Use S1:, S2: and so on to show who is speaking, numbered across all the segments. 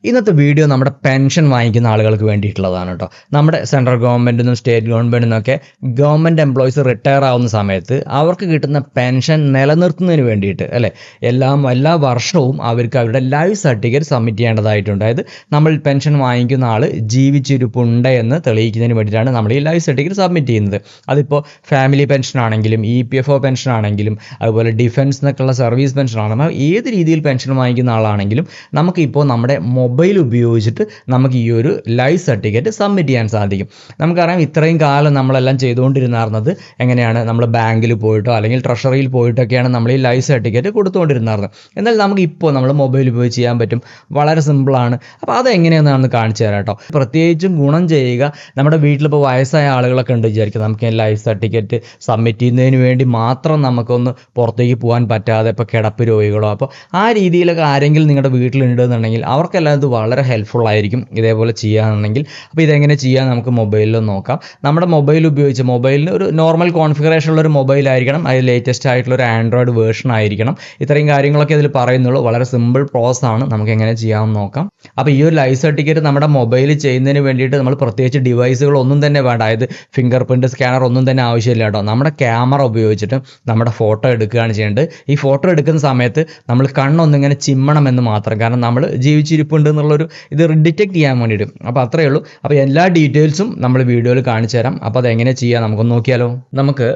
S1: ഇന്നത്തെ വീഡിയോ നമ്മുടെ പെൻഷൻ വാങ്ങിക്കുന്ന ആളുകൾക്ക് വേണ്ടിയിട്ടുള്ളതാണ് കേട്ടോ. നമ്മുടെ സെൻട്രൽ ഗവൺമെൻറ്റിൽ നിന്നും സ്റ്റേറ്റ് ഗവൺമെൻറ്റിൽ നിന്നൊക്കെ ഗവൺമെൻറ് എംപ്ലോയീസ് റിട്ടയർ ആവുന്ന സമയത്ത് അവർക്ക് കിട്ടുന്ന പെൻഷൻ നിലനിർത്തുന്നതിന് വേണ്ടിയിട്ട് അല്ലേ, എല്ലാ വർഷവും അവർക്ക് അവരുടെ ലൈഫ് സർട്ടിഫിക്കറ്റ് സബ്മിറ്റ് ചെയ്യേണ്ടതായിട്ടുണ്ട്. അതായത് നമ്മൾ പെൻഷൻ വാങ്ങിക്കുന്ന ആൾ ജീവിച്ചിരിപ്പുണ്ട് എന്ന് തെളിയിക്കുന്നതിന് വേണ്ടിയിട്ടാണ് നമ്മൾ ഈ ലൈഫ് സർട്ടിഫിക്കറ്റ് സബ്മിറ്റ് ചെയ്യുന്നത്. അതിപ്പോൾ ഫാമിലി പെൻഷൻ ആണെങ്കിലും EPFO പെൻഷൻ ആണെങ്കിലും അതുപോലെ ഡിഫൻസ് എന്നൊക്കെയുള്ള സർവീസ് പെൻഷൻ ആണെങ്കിലും ഏത് രീതിയിൽ പെൻഷൻ വാങ്ങിക്കുന്ന ആളാണെങ്കിലും നമുക്കിപ്പോൾ നമ്മുടെ മൊബൈൽ ഉപയോഗിച്ചിട്ട് നമുക്ക് ഈ ഒരു ലൈഫ് സർട്ടിഫിക്കറ്റ് സബ്മിറ്റ് ചെയ്യാൻ സാധിക്കും. നമുക്കറിയാം ഇത്രയും കാലം നമ്മളെല്ലാം ചെയ്തുകൊണ്ടിരുന്നത് എങ്ങനെയാണ്, നമ്മൾ ബാങ്കിൽ പോയിട്ടോ അല്ലെങ്കിൽ ട്രഷറിയിൽ പോയിട്ടൊക്കെയാണ് നമ്മൾ ഈ ലൈഫ് സർട്ടിഫിക്കറ്റ് കൊടുത്തുകൊണ്ടിരുന്നത്. എന്നാൽ നമുക്ക് ഇപ്പോൾ നമ്മൾ മൊബൈൽ ഉപയോഗിച്ച് ചെയ്യാൻ പറ്റും, വളരെ സിമ്പിളാണ്. അപ്പോൾ അതെങ്ങനെയാണെന്ന് കാണിച്ചു തരാം കേട്ടോ. പ്രത്യേകിച്ചും ഗുണം ചെയ്യുക നമ്മുടെ വീട്ടിലിപ്പോൾ വയസ്സായ ആളുകളൊക്കെ ഉണ്ട് വിചാരിക്കുക, നമുക്ക് ലൈഫ് സർട്ടിഫിക്കറ്റ് സബ്മിറ്റ് ചെയ്യുന്നതിന് വേണ്ടി മാത്രം നമുക്കൊന്ന് പുറത്തേക്ക് പോകാൻ പറ്റാതെ ഇപ്പോൾ കിടപ്പ് രോഗികളോ അപ്പോൾ ആ രീതിയിലൊക്കെ ആരെങ്കിലും നിങ്ങളുടെ വീട്ടിലുണ്ടെന്നുണ്ടെങ്കിൽ അവർക്കെല്ലാം ഇത് വളരെ ഹെൽപ്ഫുൾ ആയിരിക്കും ഇതേപോലെ ചെയ്യുകയാണെങ്കിൽ. അപ്പോൾ ഇതെങ്ങനെ ചെയ്യാൻ നമുക്ക് മൊബൈലിൽ നോക്കാം. നമ്മുടെ മൊബൈൽ ഉപയോഗിച്ച് മൊബൈലിന് ഒരു നോർമൽ കോൺഫിഗറേഷൻ ഉള്ളൊരു മൊബൈലായിരിക്കണം, അത് ലേറ്റസ്റ്റ് ആയിട്ടുള്ളൊരു ആൻഡ്രോയിഡ് വേർഷൻ ആയിരിക്കണം. ഇത്രയും കാര്യങ്ങളൊക്കെ ഇതിൽ പറയുന്നുള്ളൂ. വളരെ സിമ്പിൾ പ്രോസസ്സാണ്, നമുക്ക് എങ്ങനെ ചെയ്യാമെന്ന് നോക്കാം. അപ്പോൾ ഈ ഒരു ലൈഫ് സർട്ടിഫിക്കറ്റ് നമ്മുടെ മൊബൈലിൽ ചെയ്യുന്നതിന് വേണ്ടിയിട്ട് നമ്മൾ പ്രത്യേകിച്ച് ഡിവൈസുകൾ ഒന്നും തന്നെ വേണ്ട, അതായത് ഫിംഗർ പ്രിൻറ്റ് സ്കാനർ ഒന്നും തന്നെ ആവശ്യമില്ല കേട്ടോ. നമ്മുടെ ക്യാമറ ഉപയോഗിച്ചിട്ട് നമ്മുടെ ഫോട്ടോ എടുക്കുകയാണ് ചെയ്യേണ്ടത്. ഈ ഫോട്ടോ എടുക്കുന്ന സമയത്ത് നമ്മൾ കണ്ണൊന്നിങ്ങനെ ചിമ്മണമെന്ന് മാത്രം, കാരണം നമ്മൾ ജീവിച്ചിരിപ്പുണ്ട് എന്നുള്ളൊരു ഇത് ഡിറ്റക്ട് ചെയ്യാൻ വേണ്ടിയിട്ട്. അപ്പോൾ അത്രയേ ഉള്ളൂ. അപ്പോൾ എല്ലാ ഡീറ്റെയിൽസും നമ്മൾ വീഡിയോയിൽ കാണിച്ചു തരാം. അപ്പോൾ അതെങ്ങനെ ചെയ്യാം നമുക്കൊന്ന് നോക്കിയാലോ. നമുക്ക്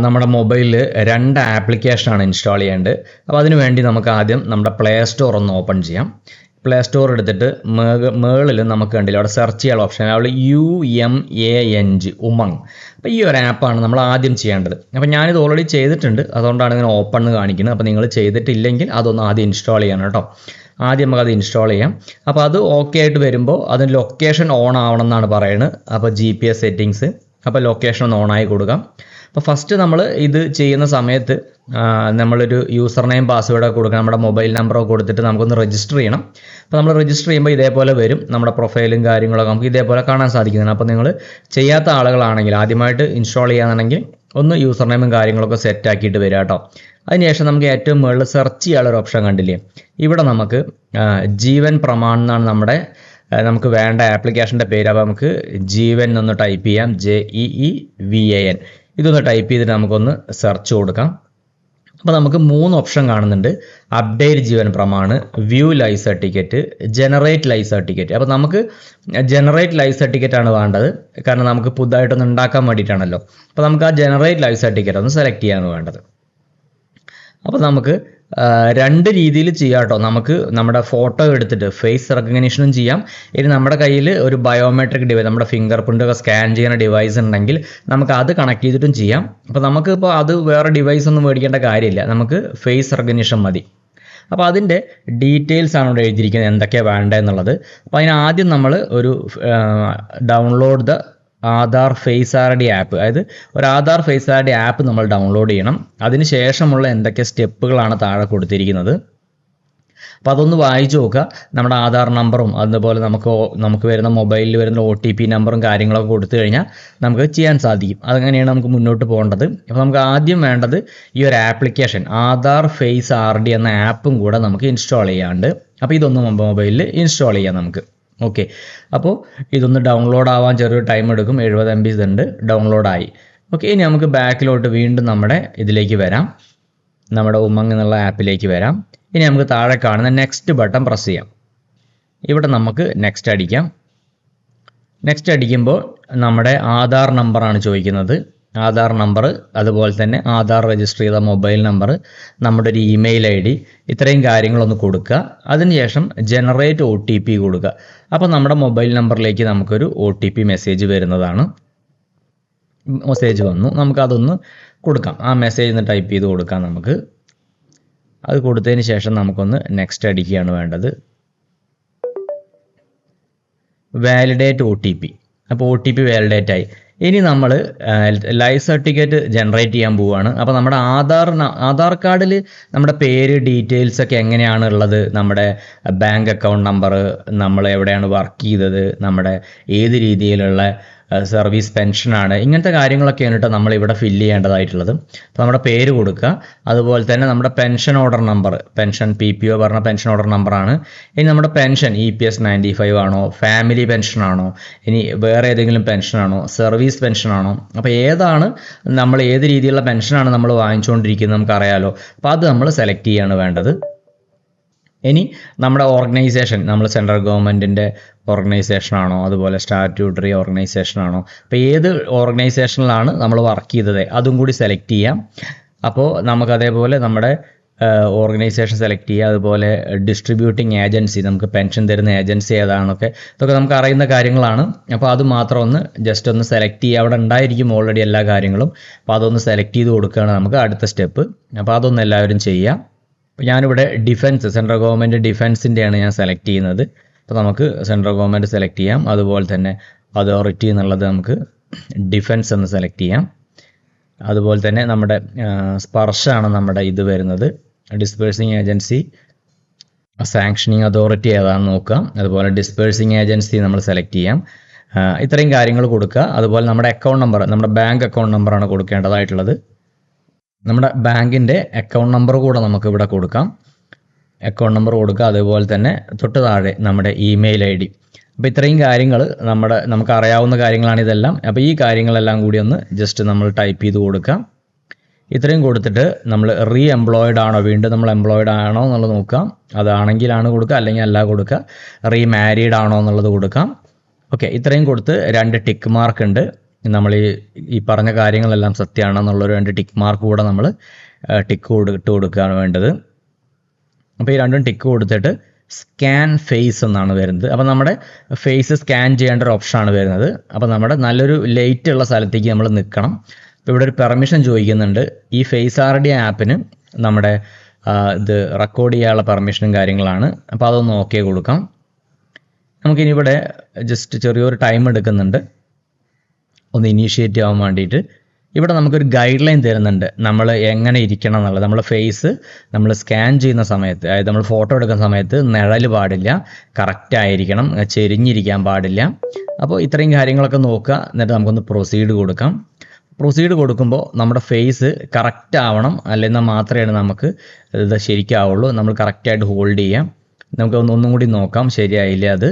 S1: നമ്മുടെ മൊബൈലിൽ 2 ആപ്ലിക്കേഷനാണ് ഇൻസ്റ്റാൾ ചെയ്യേണ്ടത്. അപ്പോൾ അതിന് വേണ്ടി നമുക്ക് ആദ്യം നമ്മുടെ പ്ലേ സ്റ്റോർ ഒന്ന് ഓപ്പൺ ചെയ്യാം. പ്ലേ സ്റ്റോർ എടുത്തിട്ട് മേളിൽ നമുക്ക് കണ്ടില്ല അവിടെ സെർച്ച് ചെയ്യാനുള്ള ഓപ്ഷൻ, അവിടെ UMANG ഉമങ്. അപ്പോൾ ഈ ഒരു ആപ്പാണ് നമ്മൾ ആദ്യം ചെയ്യേണ്ടത്. അപ്പോൾ ഞാനിത് ഓൾറെഡി ചെയ്തിട്ടുണ്ട്, അതുകൊണ്ടാണ് ഇങ്ങനെ ഓപ്പൺ എന്ന് കാണിക്കുന്നത്. അപ്പോൾ നിങ്ങൾ ചെയ്തിട്ടില്ലെങ്കിൽ അതൊന്ന് ആദ്യം ഇൻസ്റ്റാൾ ചെയ്യണം കേട്ടോ. ആദ്യം നമുക്കത് ഇൻസ്റ്റാൾ ചെയ്യാം. അപ്പോൾ അത് ഓക്കെ ആയിട്ട് വരുമ്പോൾ അതിന് ലൊക്കേഷൻ ഓൺ ആവണം എന്നാണ് പറയുന്നത്. അപ്പോൾ GPS സെറ്റിങ്സ്, അപ്പോൾ ലൊക്കേഷൻ ഒന്ന് ഓണായി കൊടുക്കാം. അപ്പോൾ ഫസ്റ്റ് നമ്മൾ ഇത് ചെയ്യുന്ന സമയത്ത് നമ്മളൊരു യൂസർ നെയിം പാസ്വേഡൊക്കെ കൊടുക്കണം, നമ്മുടെ മൊബൈൽ നമ്പറൊക്കെ കൊടുത്തിട്ട് നമുക്കൊന്ന് രജിസ്റ്റർ ചെയ്യണം. അപ്പോൾ നമ്മൾ രജിസ്റ്റർ ചെയ്യുമ്പോൾ ഇതേപോലെ വരും, നമ്മുടെ പ്രൊഫൈലും കാര്യങ്ങളൊക്കെ നമുക്ക് ഇതേപോലെ കാണാൻ സാധിക്കുന്നതാണ്. അപ്പോൾ നിങ്ങൾ ചെയ്യാത്ത ആളുകളാണെങ്കിൽ ആദ്യമായിട്ട് ഇൻസ്റ്റാൾ ചെയ്യാനാണെങ്കിൽ ഒന്ന് യൂസർ നെയിമും കാര്യങ്ങളൊക്കെ സെറ്റ് ആക്കിയിട്ട് വരിക കേട്ടോ. അതിനുശേഷം നമുക്ക് ഏറ്റവും മുകളിൽ സെർച്ച് ചെയ്യാനുള്ളൊരു ഓപ്ഷൻ കണ്ടില്ലേ, ഇവിടെ നമുക്ക് ജീവൻ പ്രമാൺ എന്നാണ് നമുക്ക് വേണ്ട ആപ്ലിക്കേഷൻ്റെ പേര്. അപ്പോൾ നമുക്ക് ജീവൻ എന്നൊന്ന് ടൈപ്പ് ചെയ്യാം, JEEVAN. ഇതൊന്ന് ടൈപ്പ് ചെയ്തിട്ട് നമുക്കൊന്ന് സെർച്ച് കൊടുക്കാം. അപ്പോൾ നമുക്ക് 3 ഓപ്ഷൻ കാണുന്നുണ്ട്: update Jeevan Pramaan, view life certificate, generate life certificate. അപ്പോൾ നമുക്ക് ജനറേറ്റ് ലൈഫ് സർട്ടിഫിക്കറ്റ് ആണ് വേണ്ടത്, കാരണം നമുക്ക് പുതുതായിട്ടൊന്ന് ഉണ്ടാക്കാൻ വേണ്ടിയിട്ടാണല്ലോ. അപ്പോൾ നമുക്ക് ആ ജനറേറ്റ് ലൈഫ് സർട്ടിഫിക്കറ്റ് ഒന്ന് സെലക്ട് ചെയ്യാണ് വേണ്ടത്. അപ്പോൾ നമുക്ക് 2 രീതിയിൽ ചെയ്യാം കേട്ടോ. നമുക്ക് നമ്മുടെ ഫോട്ടോ എടുത്തിട്ട് ഫേസ് റെക്കഗ്നീഷനും ചെയ്യാം. ഇനി നമ്മുടെ കയ്യിൽ ഒരു ബയോമെട്രിക് ഡിവൈസ്, നമ്മുടെ ഫിംഗർ പ്രിൻ്റൊക്കെ സ്കാൻ ചെയ്യുന്ന ഡിവൈസ് ഉണ്ടെങ്കിൽ നമുക്ക് അത് കണക്ട് ചെയ്തിട്ടും ചെയ്യാം. അപ്പോൾ നമുക്കിപ്പോൾ അത് വേറെ ഡിവൈസ് ഒന്നും മേടിക്കേണ്ട കാര്യമില്ല, നമുക്ക് ഫേസ് റെക്കഗ്നീഷൻ മതി. അപ്പോൾ അതിൻ്റെ ഡീറ്റെയിൽസ് ആണ് ഇവിടെ എഴുതിയിരിക്കുന്നത്, എന്തൊക്കെയാണ് വേണ്ടതെന്നുള്ളത്. അപ്പോൾ അതിന് ആദ്യം നമ്മൾ ഒരു ഡൗൺലോഡ് ദ AadhaarFaceRD ആപ്പ്, അതായത് ഒരു AadhaarFaceRD ആപ്പ് നമ്മൾ ഡൗൺലോഡ് ചെയ്യണം. അതിന് ശേഷമുള്ള എന്തൊക്കെ സ്റ്റെപ്പുകളാണ് താഴെ കൊടുത്തിരിക്കുന്നത്. അപ്പോൾ അതൊന്ന് വായിച്ചു നോക്കുക. നമ്മുടെ ആധാർ നമ്പറും അതുപോലെ നമുക്ക് വരുന്ന മൊബൈലിൽ വരുന്ന OTP നമ്പറും കാര്യങ്ങളൊക്കെ കൊടുത്തു കഴിഞ്ഞാൽ നമുക്ക് ചെയ്യാൻ സാധിക്കും. അതങ്ങനെയാണ് നമുക്ക് മുന്നോട്ട് പോകേണ്ടത്. അപ്പോൾ നമുക്ക് ആദ്യം വേണ്ടത് ഈ ഒരു ആപ്ലിക്കേഷൻ AadhaarFaceRD എന്ന ആപ്പും കൂടെ നമുക്ക് ഇൻസ്റ്റാൾ ചെയ്യാണ്ട്. അപ്പോൾ ഇതൊന്ന് മൊബൈലിൽ ഇൻസ്റ്റാൾ ചെയ്യാം നമുക്ക്. ഓക്കെ, അപ്പോൾ ഇതൊന്ന് ഡൗൺലോഡ് ആവാൻ ചെറിയൊരു ടൈം എടുക്കും. 70 MB ഉണ്ട്, ഡൗൺലോഡായി. ഓക്കെ, ഇനി നമുക്ക് ബാക്കിലോട്ട് വീണ്ടും നമ്മുടെ ഇതിലേക്ക് വരാം, നമ്മുടെ ഉമങ് എന്നുള്ള ആപ്പിലേക്ക് വരാം. ഇനി നമുക്ക് താഴെ കാണുന്ന നെക്സ്റ്റ് ബട്ടൺ പ്രസ് ചെയ്യാം. ഇവിടെ നമുക്ക് നെക്സ്റ്റ് അടിക്കാം. നെക്സ്റ്റ് അടിക്കുമ്പോൾ നമ്മുടെ ആധാർ നമ്പറാണ് ചോദിക്കുന്നത്. ആധാർ നമ്പർ, അതുപോലെ തന്നെ ആധാർ രജിസ്റ്റർ ചെയ്ത മൊബൈൽ നമ്പർ, നമ്മുടെ ഒരു ഇമെയിൽ ID, ഇത്രയും കാര്യങ്ങളൊന്ന് കൊടുക്കുക. അതിനുശേഷം ജനറേറ്റ് OTP കൊടുക്കുക. അപ്പോൾ നമ്മുടെ മൊബൈൽ നമ്പറിലേക്ക് നമുക്കൊരു OTP മെസ്സേജ് വരുന്നതാണ്. മെസ്സേജ് വന്നു, നമുക്കതൊന്ന് കൊടുക്കാം. ആ മെസ്സേജ് ഒന്ന് ടൈപ്പ് ചെയ്ത് കൊടുക്കാം നമുക്ക്. അത് കൊടുത്തതിന് ശേഷം നമുക്കൊന്ന് നെക്സ്റ്റ് അടിക്കുകയാണ് വേണ്ടത്.
S2: Validate OTP. അപ്പോൾ OTP വാലിഡേറ്റ് ആയി. ഇനി നമ്മൾ ലൈഫ് സർട്ടിഫിക്കറ്റ് ജനറേറ്റ് ചെയ്യാൻ പോവുകയാണ്. അപ്പോൾ നമ്മുടെ ആധാർ കാർഡിൽ നമ്മുടെ പേര് ഡീറ്റെയിൽസ് ഒക്കെ എങ്ങനെയാണ് ഉള്ളത്, നമ്മുടെ ബാങ്ക് അക്കൗണ്ട് നമ്പർ, നമ്മൾ എവിടെയാണ് വർക്ക് ചെയ്തത്, നമ്മുടെ ഏത് രീതിയിലുള്ള സർവീസ് പെൻഷനാണ്, ഇങ്ങനത്തെ കാര്യങ്ങളൊക്കെയാണ് കേട്ടോ നമ്മളിവിടെ ഫില്ല് ചെയ്യേണ്ടതായിട്ടുള്ളത്. അപ്പോൾ നമ്മുടെ പേര് കൊടുക്കുക, അതുപോലെ തന്നെ നമ്മുടെ pension order number, pension PPO പറഞ്ഞ പെൻഷൻ ഓർഡർ നമ്പറാണ്. ഇനി നമ്മുടെ പെൻഷൻ EPS 95 ആണോ, ഫാമിലി പെൻഷനാണോ, ഇനി വേറെ ഏതെങ്കിലും പെൻഷനാണോ, സർവീസ് പെൻഷനാണോ, അപ്പോൾ ഏതാണ് നമ്മൾ ഏത് രീതിയിലുള്ള പെൻഷനാണ് നമ്മൾ വാങ്ങിച്ചുകൊണ്ടിരിക്കുന്നത് നമുക്കറിയാലോ. അപ്പോൾ അത് നമ്മൾ സെലക്ട് ചെയ്യാണ് വേണ്ടത്. ഇനി നമ്മുടെ ഓർഗനൈസേഷൻ, നമ്മൾ സെൻട്രൽ ഗവൺമെൻറ്റിൻ്റെ ഓർഗനൈസേഷനാണോ, അതുപോലെ സ്റ്റാറ്റ്യൂട്ടറി ഓർഗനൈസേഷനാണോ, അപ്പോൾ ഏത് ഓർഗനൈസേഷനിലാണ് നമ്മൾ വർക്ക് ചെയ്തത് അതും കൂടി സെലക്ട് ചെയ്യാം. അപ്പോൾ നമുക്ക് അതേപോലെ നമ്മുടെ ഓർഗനൈസേഷൻ സെലക്ട് ചെയ്യുക, അതുപോലെ ഡിസ്ട്രിബ്യൂട്ടിംഗ് ഏജൻസി, നമുക്ക് പെൻഷൻ തരുന്ന ഏജൻസി ഏതാണൊക്കെ, ഇതൊക്കെ നമുക്ക് അറിയുന്ന കാര്യങ്ങളാണ്. അപ്പോൾ അത് മാത്രം ഒന്ന് ജസ്റ്റ് ഒന്ന് സെലക്ട് ചെയ്യുക. അവിടെ ഉണ്ടായിരിക്കും ഓൾറെഡി എല്ലാ കാര്യങ്ങളും. അപ്പോൾ അതൊന്ന് സെലക്ട് ചെയ്ത് കൊടുക്കുകയാണ് നമുക്ക് അടുത്ത സ്റ്റെപ്പ്. അപ്പോൾ അതൊന്ന് എല്ലാവരും ചെയ്യാം. അപ്പോൾ ഞാനിവിടെ ഡിഫൻസ്, സെൻട്രൽ ഗവൺമെൻറ് ഡിഫൻസിൻ്റെയാണ് ഞാൻ സെലക്ട് ചെയ്യുന്നത്. അപ്പോൾ നമുക്ക് സെൻട്രൽ ഗവൺമെൻറ് സെലക്ട് ചെയ്യാം. അതുപോലെ തന്നെ അതോറിറ്റി എന്നുള്ളത് നമുക്ക് ഡിഫൻസ് എന്ന് സെലക്ട് ചെയ്യാം. അതുപോലെ തന്നെ നമ്മുടെ സ്പർശാണ് നമ്മുടെ ഇത് വരുന്നത്, ഡിസ്പേഴ്സിങ് ഏജൻസി, സാങ്ഷനിങ് അതോറിറ്റി ഏതാണെന്ന് നോക്കാം. അതുപോലെ ഡിസ്പേഴ്സിങ് ഏജൻസി നമ്മൾ സെലക്ട് ചെയ്യാം. ഇത്രയും കാര്യങ്ങൾ കൊടുക്കുക. അതുപോലെ നമ്മുടെ അക്കൗണ്ട് നമ്പർ, നമ്മുടെ ബാങ്ക് അക്കൗണ്ട് നമ്പറാണ് കൊടുക്കേണ്ടതായിട്ടുള്ളത്. നമ്മുടെ ബാങ്കിൻ്റെ അക്കൗണ്ട് നമ്പർ കൂടെ നമുക്ക് ഇവിടെ കൊടുക്കാം. അക്കൗണ്ട് നമ്പർ കൊടുക്കുക. അതുപോലെ തന്നെ തൊട്ട് താഴെ നമ്മുടെ ഇമെയിൽ ID. അപ്പോൾ ഇത്രയും കാര്യങ്ങൾ നമുക്ക് അറിയാവുന്ന കാര്യങ്ങളാണ് ഇതെല്ലാം. അപ്പോൾ ഈ കാര്യങ്ങളെല്ലാം കൂടി ഒന്ന് ജസ്റ്റ് നമ്മൾ ടൈപ്പ് ചെയ്ത് കൊടുക്കാം. ഇത്രയും കൊടുത്തിട്ട് നമ്മൾ എംപ്ലോയിഡ് ആണോ, വീണ്ടും നമ്മൾ എംപ്ലോയിഡ് ആണോ എന്നുള്ളത് നോക്കാം. അതാണെങ്കിലാണ് കൊടുക്കുക, അല്ലെങ്കിൽ അല്ല കൊടുക്കുക. മാരീഡ് ആണോ എന്നുള്ളത് കൊടുക്കാം. ഓക്കെ, ഇത്രയും കൊടുത്ത് 2 ടിക്ക് മാർക്ക് ഉണ്ട്. നമ്മൾ ഈ പറഞ്ഞ കാര്യങ്ങളെല്ലാം സത്യമാണെന്നുള്ളൊരു 2 ടിക്ക് മാർക്ക് കൂടെ നമ്മൾ ടിക്ക് ഇട്ട് കൊടുക്കുകയാണ് വേണ്ടത്. അപ്പോൾ ഈ 2 ടിക്ക് കൊടുത്തിട്ട് സ്കാൻ ഫേസ് എന്നാണ് വരുന്നത്. അപ്പോൾ നമ്മുടെ ഫേസ് സ്കാൻ ചെയ്യേണ്ട ഒരു ഓപ്ഷനാണ് വരുന്നത്. അപ്പോൾ നമ്മുടെ നല്ലൊരു ലൈറ്റ് ഉള്ള സ്ഥലത്തേക്ക് നമ്മൾ നിൽക്കണം. അപ്പോൾ ഇവിടെ ഒരു പെർമിഷൻ ചോദിക്കുന്നുണ്ട്. ഈ FaceRD ആപ്പിന് നമ്മുടെ ഇത് റെക്കോർഡ് ചെയ്യാനുള്ള പെർമിഷനും കാര്യങ്ങളാണ്. അപ്പോൾ അതൊന്ന് ഓക്കെ കൊടുക്കാം. നമുക്കിനി ഇവിടെ ജസ്റ്റ് ചെറിയൊരു ടൈം എടുക്കുന്നുണ്ട് ഒന്ന് ഇനീഷ്യേറ്റ് ആവാൻ വേണ്ടിയിട്ട്. ഇവിടെ നമുക്കൊരു ഗൈഡ് ലൈൻ തരുന്നുണ്ട്, നമ്മൾ എങ്ങനെ ഇരിക്കണം എന്നുള്ളത്. നമ്മൾ ഫേസ് നമ്മൾ സ്കാൻ ചെയ്യുന്ന സമയത്ത്, അതായത് നമ്മൾ ഫോട്ടോ എടുക്കുന്ന സമയത്ത് നിഴൽ പാടില്ല, കറക്റ്റ് ആയിരിക്കണം, ചെരിഞ്ഞിരിക്കാൻ പാടില്ല. അപ്പോൾ ഇത്രയും കാര്യങ്ങളൊക്കെ നോക്കുക. എന്നിട്ട് നമുക്കൊന്ന് പ്രൊസീഡ് കൊടുക്കാം. പ്രൊസീഡ് കൊടുക്കുമ്പോൾ നമ്മുടെ ഫേസ് കറക്റ്റ് ആവണം, അല്ലെങ്കിൽ മാത്രമേ നമുക്ക് ഇത് ശരിക്കാവുള്ളൂ. നമ്മൾ കറക്റ്റായിട്ട് ഹോൾഡ് ചെയ്യാം. നമുക്ക് ഒന്നും കൂടി നോക്കാം, ശരിയായില്ലേ, അത്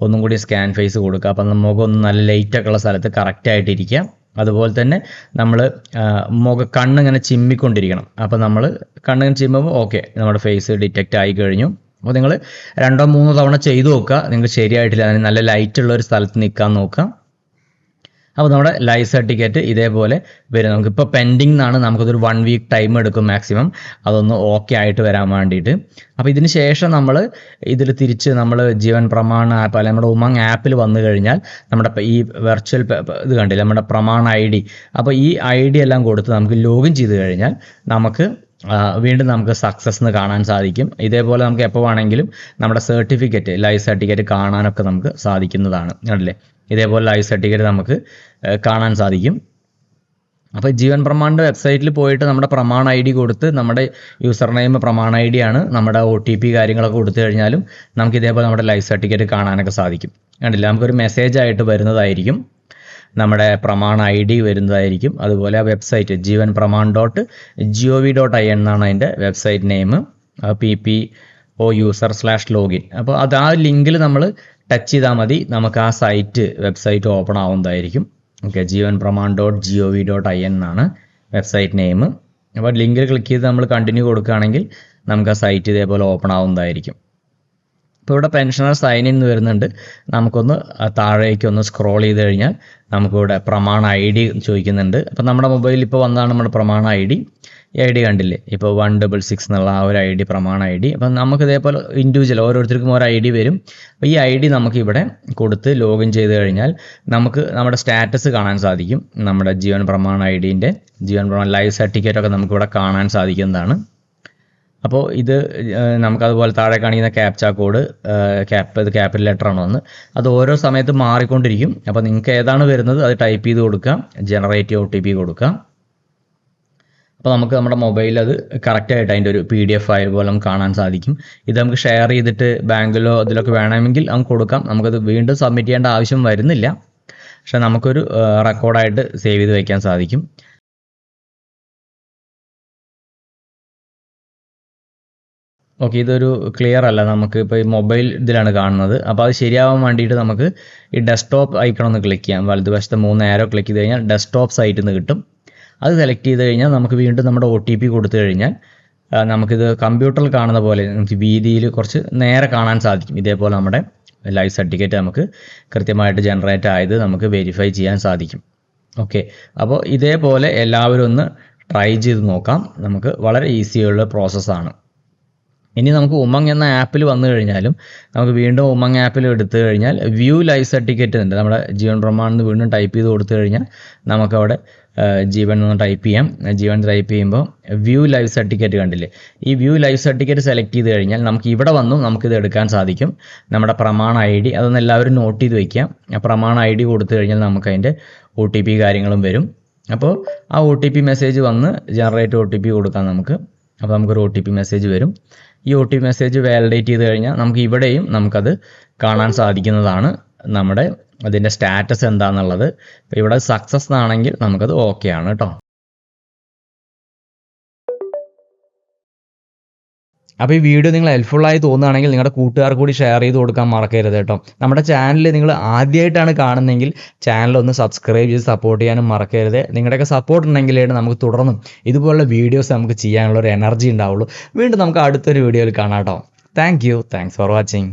S2: ഒന്നും കൂടി സ്കാൻ ഫേസ് കൊടുക്കുക. അപ്പം മുഖം നല്ല ലൈറ്റൊക്കെ ഉള്ള സ്ഥലത്ത് കറക്റ്റായിട്ടിരിക്കാം. അതുപോലെ തന്നെ നമ്മൾ കണ്ണിങ്ങനെ ചിമ്മിക്കൊണ്ടിരിക്കണം. അപ്പോൾ നമ്മൾ കണ്ണിങ്ങനെ ചിമ്മുമ്പോൾ ഓക്കെ, നമ്മുടെ ഫേസ് ഡിറ്റക്റ്റ് ആയി കഴിഞ്ഞു. അപ്പോൾ നിങ്ങൾ 2-3 തവണ ചെയ്ത് നോക്കുക. നിങ്ങൾക്ക് ശരിയായിട്ടില്ല, അതിന് നല്ല ലൈറ്റുള്ള ഒരു സ്ഥലത്ത് നിൽക്കാൻ നോക്കുക. അപ്പോൾ നമ്മുടെ ലൈഫ് സർട്ടിഫിക്കറ്റ് ഇതേപോലെ വരും. നമുക്കിപ്പോൾ പെൻഡിങ് എന്നാണ്, നമുക്കതൊരു 1 വീക്ക് ടൈം എടുക്കും മാക്സിമം അതൊന്ന് ഓക്കെ ആയിട്ട് വരാൻ വേണ്ടിയിട്ട്. അപ്പോൾ ഇതിന് ശേഷം നമ്മൾ ഇതിൽ തിരിച്ച് നമ്മൾ ജീവൻ പ്രമാൺ ആപ്പ് അല്ലെങ്കിൽ നമ്മുടെ ഉമങ് ആപ്പിൽ വന്നു കഴിഞ്ഞാൽ നമ്മുടെ ഈ വെർച്വൽ ഇത് കണ്ടില്ല, നമ്മുടെ പ്രമാൺ ID. അപ്പോൾ ഈ ID എല്ലാം കൊടുത്ത് നമുക്ക് ലോഗിൻ ചെയ്ത് കഴിഞ്ഞാൽ നമുക്ക് വീണ്ടും നമുക്ക് സക്സസ് എന്ന് കാണാൻ സാധിക്കും. ഇതേപോലെ നമുക്ക് എപ്പോൾ വേണമെങ്കിലും നമ്മുടെ സർട്ടിഫിക്കറ്റ്, ലൈഫ് സർട്ടിഫിക്കറ്റ് കാണാനൊക്കെ നമുക്ക് സാധിക്കുന്നതാണ്. കണ്ടില്ലേ, ഇതേപോലെ ലൈഫ് സർട്ടിഫിക്കറ്റ് നമുക്ക് കാണാൻ സാധിക്കും. അപ്പോൾ ജീവൻ പ്രമാണിൻ്റെ വെബ്സൈറ്റിൽ പോയിട്ട് നമ്മുടെ പ്രമാൺ ID കൊടുത്ത്, നമ്മുടെ യൂസർ നെയിം പ്രമാൺ ID ആണ്, നമ്മുടെ OTP കാര്യങ്ങളൊക്കെ കൊടുത്തു കഴിഞ്ഞാലും നമുക്ക് ഇതേപോലെ നമ്മുടെ ലൈഫ് സർട്ടിഫിക്കറ്റ് കാണാനൊക്കെ സാധിക്കും. കണ്ടില്ല, നമുക്കൊരു മെസ്സേജ് ആയിട്ട് വരുന്നതായിരിക്കും, നമ്മുടെ പ്രമാൺ ID വരുന്നതായിരിക്കും. അതുപോലെ ആ വെബ്സൈറ്റ് jeevanpramaan.gov.in എന്നാണ് അതിൻ്റെ വെബ്സൈറ്റ് നെയിം, PPO user/login. അപ്പോൾ അത് ആ ലിങ്കിൽ നമ്മൾ ടച്ച് ചെയ്താൽ മതി, നമുക്ക് ആ വെബ്സൈറ്റ് ഓപ്പൺ ആവുന്നതായിരിക്കും. ഓക്കെ, jeevanpramaan.gov.in എന്നാണ് വെബ്സൈറ്റ് നെയിം. അപ്പോൾ ലിങ്കിൽ ക്ലിക്ക് ചെയ്ത് നമ്മൾ കണ്ടിന്യൂ കൊടുക്കുകയാണെങ്കിൽ നമുക്ക് ആ സൈറ്റ് ഇതേപോലെ ഓപ്പൺ ആവുന്നതായിരിക്കും. ഇപ്പോൾ ഇവിടെ പെൻഷനർ സൈൻ ഇൻ വരുന്നുണ്ട്. നമുക്കൊന്ന് താഴേക്ക് ഒന്ന് സ്ക്രോൾ ചെയ്ത് കഴിഞ്ഞാൽ നമുക്കിവിടെ പ്രമാൺ ID ചോദിക്കുന്നുണ്ട്. അപ്പോൾ നമ്മുടെ മൊബൈലിൽ ഇപ്പോൾ വന്നതാണ് നമ്മുടെ പ്രമാൺ ID. ഈ ID കണ്ടില്ലേ, ഇപ്പോൾ 166 എന്നുള്ള ആ ഒരു ID പ്രമാൺ ID. അപ്പം നമുക്ക് ഇതേപോലെ ഇൻഡിവിജ്വൽ ഓരോരുത്തർക്കും ഒരു ID വരും. അപ്പോൾ ഈ ID നമുക്കിവിടെ കൊടുത്ത് ലോഗിൻ ചെയ്ത് കഴിഞ്ഞാൽ നമുക്ക് നമ്മുടെ സ്റ്റാറ്റസ് കാണാൻ സാധിക്കും. നമ്മുടെ ജീവൻ പ്രമാൺ IDൻ്റെ ജീവൻ പ്രമാൺ ലൈഫ് സർട്ടിഫിക്കറ്റ് ഒക്കെ നമുക്കിവിടെ കാണാൻ സാധിക്കുന്നതാണ്. അപ്പോൾ ഇത് നമുക്കതുപോലെ താഴെ കാണിക്കുന്ന ക്യാപ്ച കോഡ്, ഇത് ക്യാപിറ്റൽ ലെറ്റർ ആണോ എന്ന്, അത് ഓരോ സമയത്ത് മാറിക്കൊണ്ടിരിക്കും. അപ്പോൾ നിങ്ങൾക്ക് ഏതാണ് വരുന്നത് അത് ടൈപ്പ് ചെയ്ത് കൊടുക്കുക, ജനറേറ്റ് OTP കൊടുക്കുക. അപ്പോൾ നമുക്ക് നമ്മുടെ മൊബൈലിൽ അത് കറക്റ്റായിട്ട് അതിൻ്റെ ഒരു PDF ഫയൽ പോലെ നമുക്ക് കാണാൻ സാധിക്കും. ഇത് നമുക്ക് ഷെയർ ചെയ്തിട്ട് ബാങ്കിലോ ഇതിലൊക്കെ വേണമെങ്കിൽ നമുക്ക് കൊടുക്കാം. നമുക്കത് വീണ്ടും സബ്മിറ്റ് ചെയ്യേണ്ട ആവശ്യം വരുന്നില്ല. പക്ഷെ നമുക്കൊരു റെക്കോർഡായിട്ട് സേവ് ചെയ്ത് വയ്ക്കാൻ സാധിക്കും. ഓക്കെ, ഇതൊരു ക്ലിയർ അല്ല, നമുക്ക് ഇപ്പോൾ ഈ മൊബൈൽ ഇതിലാണ് കാണുന്നത്. അപ്പോൾ അത് ശരിയാവാൻ വേണ്ടിയിട്ട് നമുക്ക് ഈ ഡെസ്ക്ടോപ്പ് ഐക്കൺ ഒന്ന് ക്ലിക്ക് ചെയ്യാം. വലതുവശത്തെ 3 ആരോ ക്ലിക്ക് ചെയ്ത് കഴിഞ്ഞാൽ ഡെസ്ക്ടോപ്പ് സൈറ്റിൽ നിന്ന് കിട്ടും. അത് സെലക്ട് ചെയ്ത് കഴിഞ്ഞാൽ നമുക്ക് വീണ്ടും നമ്മുടെ OTP കൊടുത്തു കഴിഞ്ഞാൽ നമുക്കിത് കമ്പ്യൂട്ടറിൽ കാണുന്ന പോലെ നമുക്ക് വീതിയിൽ കുറച്ച് നേരെ കാണാൻ സാധിക്കും. ഇതേപോലെ നമ്മുടെ ലൈഫ് സർട്ടിഫിക്കറ്റ് നമുക്ക് കൃത്യമായിട്ട് ജനറേറ്റ് ആയത് നമുക്ക് വെരിഫൈ ചെയ്യാൻ സാധിക്കും. ഓക്കെ, അപ്പോൾ ഇതേപോലെ എല്ലാവരും ഒന്ന് ട്രൈ ചെയ്ത് നോക്കാം. നമുക്ക് വളരെ ഈസിയുള്ള പ്രോസസ്സാണ്. ഇനി നമുക്ക് ഉമങ് എന്ന ആപ്പിൽ വന്നു കഴിഞ്ഞാലും നമുക്ക് വീണ്ടും ഉമങ് ആപ്പിൽ എടുത്തു കഴിഞ്ഞാൽ വ്യൂ ലൈഫ് സർട്ടിഫിക്കറ്റ് ഉണ്ട്. നമ്മുടെ ജീവൻ പ്രമാൺ എന്ന് വീണ്ടും ടൈപ്പ് ചെയ്ത് കൊടുത്തു കഴിഞ്ഞാൽ നമുക്കവിടെ ജീവൻ എന്ന് ടൈപ്പ് ചെയ്യാം. ജീവൻ ടൈപ്പ് ചെയ്യുമ്പോൾ വ്യൂ ലൈഫ് സർട്ടിഫിക്കറ്റ് കണ്ടില്ലേ? ഈ വ്യൂ ലൈഫ് സർട്ടിഫിക്കറ്റ് സെലക്ട് ചെയ്ത് കഴിഞ്ഞാൽ നമുക്ക് ഇവിടെ വന്നും നമുക്കിത് എടുക്കാൻ സാധിക്കും. നമ്മുടെ പ്രമാൺ ID അതൊന്ന് എല്ലാവരും നോട്ട് ചെയ്ത് വയ്ക്കാം. ആ പ്രമാൺ ID കൊടുത്തു കഴിഞ്ഞാൽ നമുക്ക് അതിൻ്റെ OTP കാര്യങ്ങളും വരും. അപ്പോൾ ആ OTP മെസ്സേജ് വന്ന് ജനറേറ്റ് OTP കൊടുക്കാം നമുക്ക്. അപ്പോൾ നമുക്കൊരു OTP മെസ്സേജ് വരും. ഈ OTP മെസ്സേജ് വാലിഡേറ്റ് ചെയ്ത് കഴിഞ്ഞാൽ നമുക്ക് ഇവിടെയും നമുക്കത് കാണാൻ സാധിക്കുന്നതാണ്, നമ്മുടെ അതിൻ്റെ സ്റ്റാറ്റസ് എന്താണെന്നുള്ളത്. ഇപ്പോൾ ഇവിടെ സക്സസ് ആണെങ്കിൽ നമുക്കത് ഓക്കെ ആണ് കേട്ടോ.
S1: അപ്പോൾ ഈ വീഡിയോ നിങ്ങൾ ഹെൽപ്ഫുള്ളായി തോന്നുകയാണെങ്കിൽ നിങ്ങളുടെ കൂട്ടുകാർക്ക് കൂടി ഷെയർ ചെയ്ത് കൊടുക്കാൻ മറക്കരുത് കേട്ടോ. നമ്മുടെ ചാനൽ നിങ്ങൾ ആദ്യമായിട്ടാണ് കാണുന്നതെങ്കിൽ ചാനൽ ഒന്ന് സബ്സ്ക്രൈബ് ചെയ്ത് സപ്പോർട്ട് ചെയ്യാനും മറക്കരുത്. നിങ്ങളുടെയൊക്കെ സപ്പോർട്ട് ഉണ്ടെങ്കിലേ നമുക്ക് തുടർന്നും ഇതുപോലുള്ള വീഡിയോസ് നമുക്ക് ചെയ്യാനുള്ള ഒരു എനർജി ഉണ്ടാവുള്ളൂ. വീണ്ടും നമുക്ക് അടുത്തൊരു വീഡിയോയിൽ കാണാം കേട്ടോ. Thanks for watching.